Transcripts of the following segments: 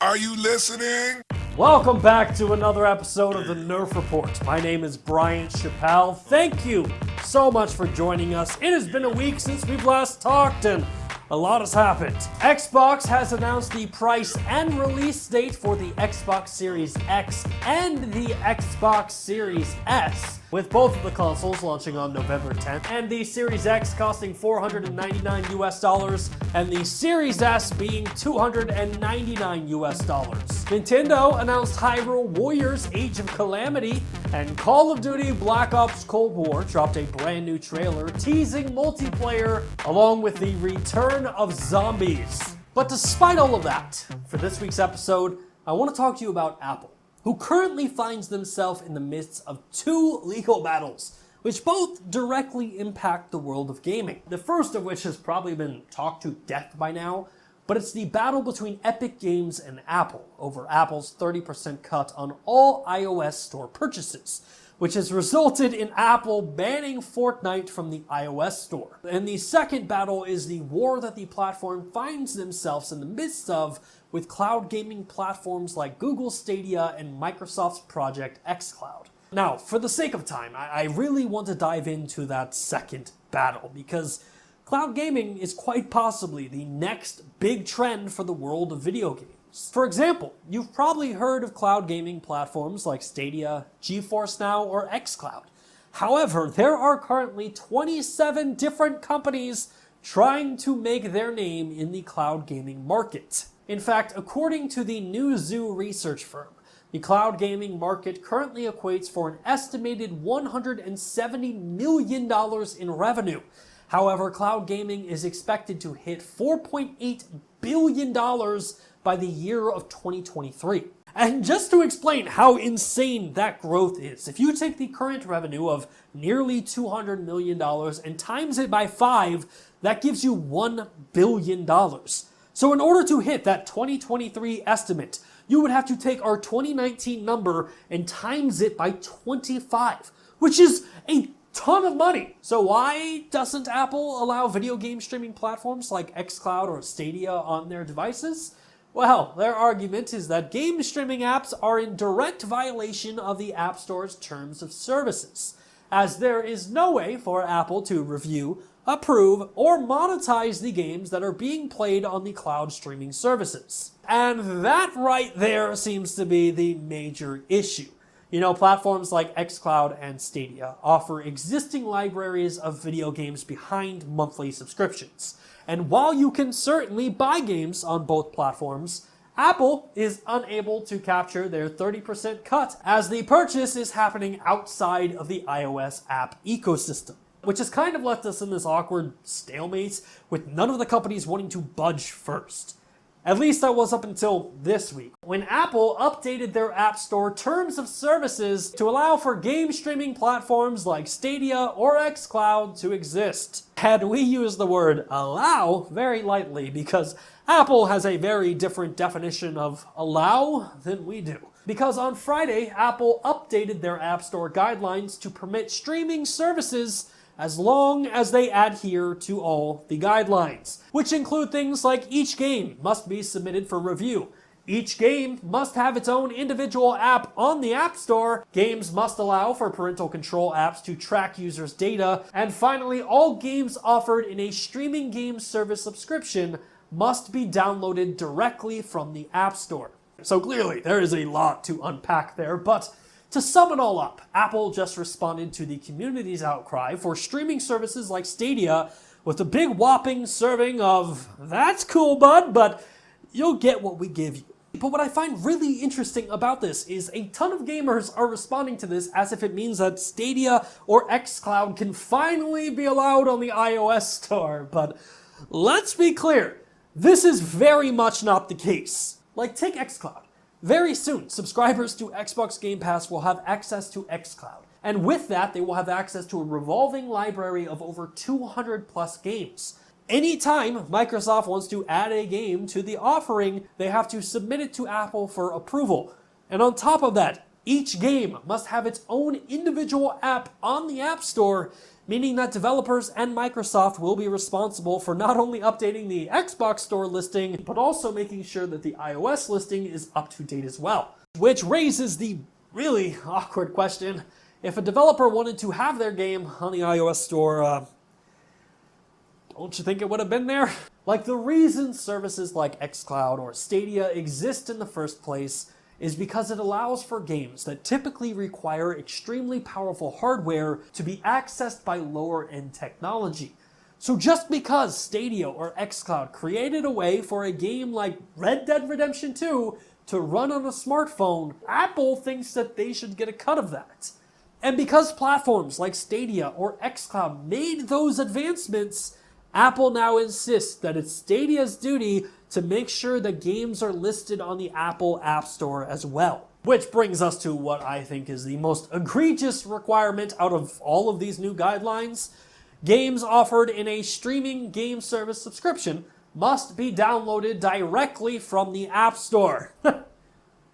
Are you listening? Welcome back to another episode of the Nerf Report. My name is Brian Chappelle. Thank you so much for joining us. It has been a week since we've last talked and a lot has happened. Xbox has announced the price and release date for the Xbox Series X and the Xbox Series S, with both of the consoles launching on November 10th, and the Series X costing $499 and the Series S being $299. Nintendo announced Hyrule Warriors Age of Calamity, and Call of Duty Black Ops Cold War dropped a brand new trailer teasing multiplayer along with the return of zombies. But despite all of that, for this week's episode, I want to talk to you about Apple, who currently finds themselves in the midst of two legal battles, which both directly impact the world of gaming. The first of which has probably been talked to death by now, but it's the battle between Epic Games and Apple over Apple's 30% cut on all iOS store purchases, which has resulted in Apple banning Fortnite from the iOS store. And the second battle is the war that the platform finds themselves in the midst of with cloud gaming platforms like Google Stadia and Microsoft's project xCloud. Now, for the sake of time, I really want to dive into that second battle because cloud gaming is quite possibly the next big trend for the world of video games. For example, you've probably heard of cloud gaming platforms like Stadia, GeForce Now, or xCloud. However, there are currently 27 different companies trying to make their name in the cloud gaming market. In fact, according to the Newzoo research firm, the cloud gaming market currently equates for an estimated $170 million in revenue. However, cloud gaming is expected to hit $4.8 billion by the year of 2023. And just to explain how insane that growth is, if you take the current revenue of nearly $200 million and times it by 5, that gives you $1 billion. So in order to hit that 2023 estimate, you would have to take our 2019 number and times it by 25, which is a ton of money. So why doesn't Apple allow video game streaming platforms like xCloud or Stadia on their devices? Well, their argument is that game streaming apps are in direct violation of the App Store's terms of services, as there is no way for Apple to review, approve, or monetize the games that are being played on the cloud streaming services. And that right there seems to be the major issue. You know, platforms like xCloud and Stadia offer existing libraries of video games behind monthly subscriptions. And while you can certainly buy games on both platforms, Apple is unable to capture their 30% cut as the purchase is happening outside of the iOS app ecosystem, which has kind of left us in this awkward stalemate with none of the companies wanting to budge first. At least that was up until this week, when Apple updated their App Store terms of services to allow for game streaming platforms like Stadia or xCloud to exist. And we use the word allow very lightly because Apple has a very different definition of allow than we do. Because on Friday, Apple updated their App Store guidelines to permit streaming services as long as they adhere to all the guidelines, which include things like each game must be submitted for review, each game must have its own individual app on the App Store, games must allow for parental control apps to track users' data, and finally, all games offered in a streaming game service subscription must be downloaded directly from the App Store. So clearly, there is a lot to unpack there, but to sum it all up, Apple just responded to the community's outcry for streaming services like Stadia with a big whopping serving of, "That's cool, bud, but you'll get what we give you." But what I find really interesting about this is a ton of gamers are responding to this as if it means that Stadia or xCloud can finally be allowed on the iOS store. But let's be clear, this is very much not the case. Like, take xCloud. Very soon, subscribers to Xbox Game Pass will have access to xCloud. And with that, they will have access to a revolving library of over 200 plus games. Anytime Microsoft wants to add a game to the offering, they have to submit it to Apple for approval. And on top of that, Each game must have its own individual app on the App Store, meaning that developers and Microsoft will be responsible for not only updating the Xbox Store listing, but also making sure that the iOS listing is up to date as well. Which raises the really awkward question, if a developer wanted to have their game on the iOS Store, don't you think it would have been there? Like, the reason services like xCloud or Stadia exist in the first place is because it allows for games that typically require extremely powerful hardware to be accessed by lower-end technology. So just because Stadia or xCloud created a way for a game like Red Dead Redemption 2 to run on a smartphone, Apple thinks that they should get a cut of that. And because platforms like Stadia or xCloud made those advancements, Apple now insists that it's Stadia's duty to make sure that games are listed on the Apple App Store as well. Which brings us to what I think is the most egregious requirement out of all of these new guidelines. Games offered in a streaming game service subscription must be downloaded directly from the App Store.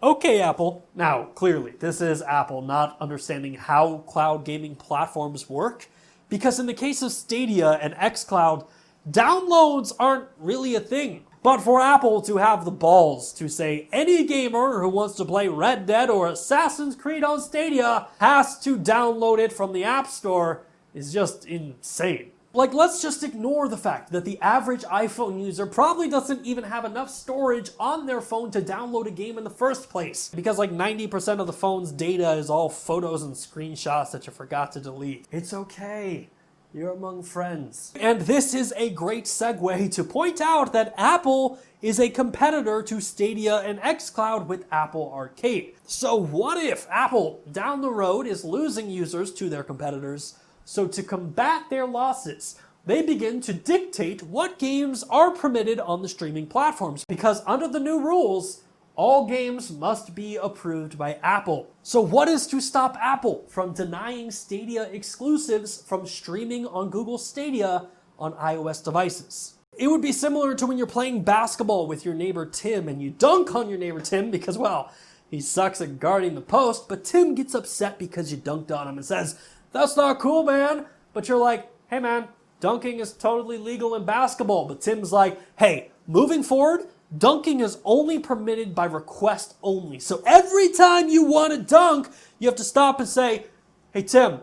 Okay, Apple. Now, clearly, this is Apple not understanding how cloud gaming platforms work, because in the case of Stadia and xCloud, downloads aren't really a thing. But for Apple to have the balls to say any gamer who wants to play Red Dead or Assassin's Creed on Stadia has to download it from the App Store is just insane. Like, let's just ignore the fact that the average iPhone user probably doesn't even have enough storage on their phone to download a game in the first place, because like 90% of the phone's data is all photos and screenshots that you forgot to delete. It's okay. You're among friends. And this is a great segue to point out that Apple is a competitor to Stadia and xCloud with Apple Arcade. So what if Apple down the road is losing users to their competitors? So to combat their losses, they begin to dictate what games are permitted on the streaming platforms, because under the new rules, all games must be approved by Apple. So what is to stop Apple from denying Stadia exclusives from streaming on Google Stadia on iOS devices? It would be similar to when you're playing basketball with your neighbor Tim and you dunk on your neighbor Tim because, well, he sucks at guarding the post, but Tim gets upset because you dunked on him and says, "That's not cool, man." But you're like, "Hey man, dunking is totally legal in basketball." But Tim's like, "Hey, moving forward, dunking is only permitted by request only. So every time you want to dunk, you have to stop and say, 'Hey Tim,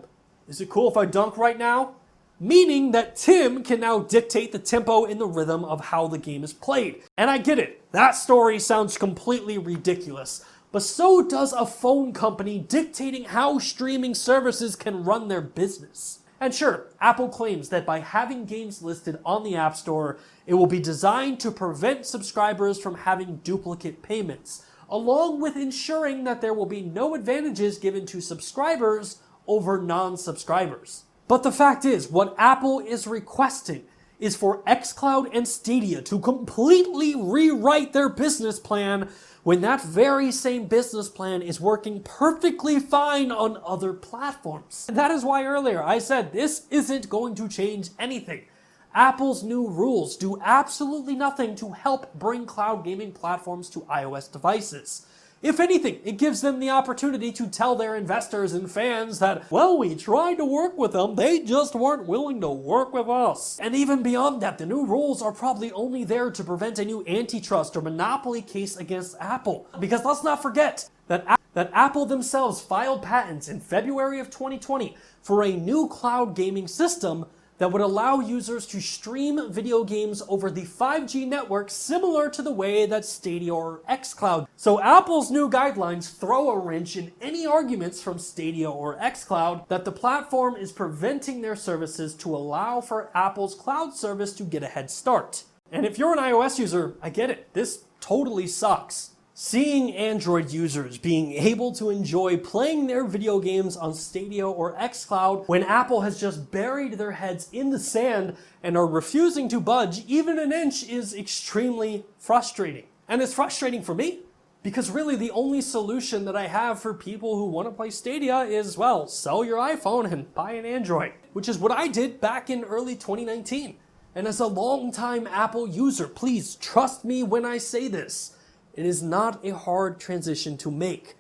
is it cool if I dunk right now?'" Meaning that Tim can now dictate the tempo and the rhythm of how the game is played. And I get it. That story sounds completely ridiculous. But so does a phone company dictating how streaming services can run their business. And sure, Apple claims that by having games listed on the App Store, it will be designed to prevent subscribers from having duplicate payments, along with ensuring that there will be no advantages given to subscribers over non-subscribers. But the fact is, what Apple is requesting is for xCloud and Stadia to completely rewrite their business plan when that very same business plan is working perfectly fine on other platforms. And that is why earlier I said this isn't going to change anything. Apple's new rules do absolutely nothing to help bring cloud gaming platforms to iOS devices. If anything, it gives them the opportunity to tell their investors and fans that, well, we tried to work with them, they just weren't willing to work with us. And even beyond that, the new rules are probably only there to prevent a new antitrust or monopoly case against Apple. Because let's not forget that Apple themselves filed patents in February of 2020 for a new cloud gaming system that would allow users to stream video games over the 5G network, similar to the way that Stadia or xCloud. So Apple's new guidelines throw a wrench in any arguments from Stadia or xCloud that the platform is preventing their services to allow for Apple's cloud service to get a head start. And if you're an iOS user, I get it. This totally sucks. Seeing Android users being able to enjoy playing their video games on Stadia or xCloud when Apple has just buried their heads in the sand and are refusing to budge even an inch is extremely frustrating. And it's frustrating for me because really the only solution that I have for people who want to play Stadia is, well, sell your iPhone and buy an Android, which is what I did back in early 2019. And as a longtime Apple user, please trust me when I say this. It is not a hard transition to make.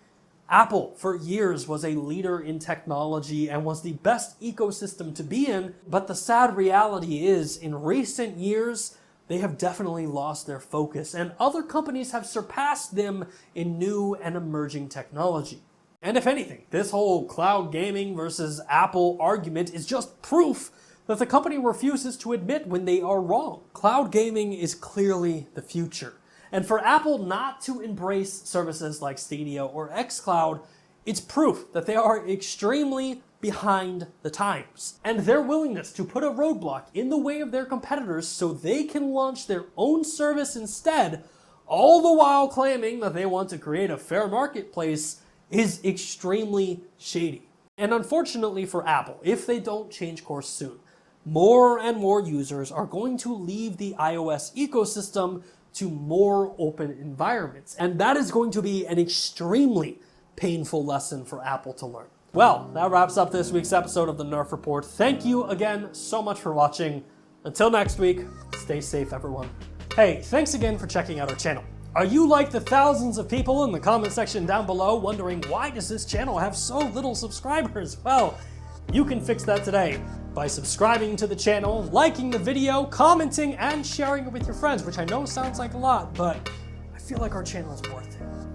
Apple, for years, was a leader in technology and was the best ecosystem to be in, but the sad reality is, in recent years, they have definitely lost their focus, and other companies have surpassed them in new and emerging technology. And if anything, this whole cloud gaming versus Apple argument is just proof that the company refuses to admit when they are wrong. Cloud gaming is clearly the future. And for Apple not to embrace services like Stadia or xCloud, it's proof that they are extremely behind the times. And their willingness to put a roadblock in the way of their competitors so they can launch their own service instead, all the while claiming that they want to create a fair marketplace, is extremely shady. And unfortunately for Apple, if they don't change course soon, more and more users are going to leave the iOS ecosystem to more open environments. And that is going to be an extremely painful lesson for Apple to learn. Well, that wraps up this week's episode of the Nerf Report. Thank you again so much for watching. Until next week, stay safe, everyone. Hey, thanks again for checking out our channel. Are you like the thousands of people in the comment section down below wondering why does this channel have so little subscribers? Well, you can fix that today by subscribing to the channel, liking the video, commenting, and sharing it with your friends, which I know sounds like a lot, but I feel like our channel is worth it.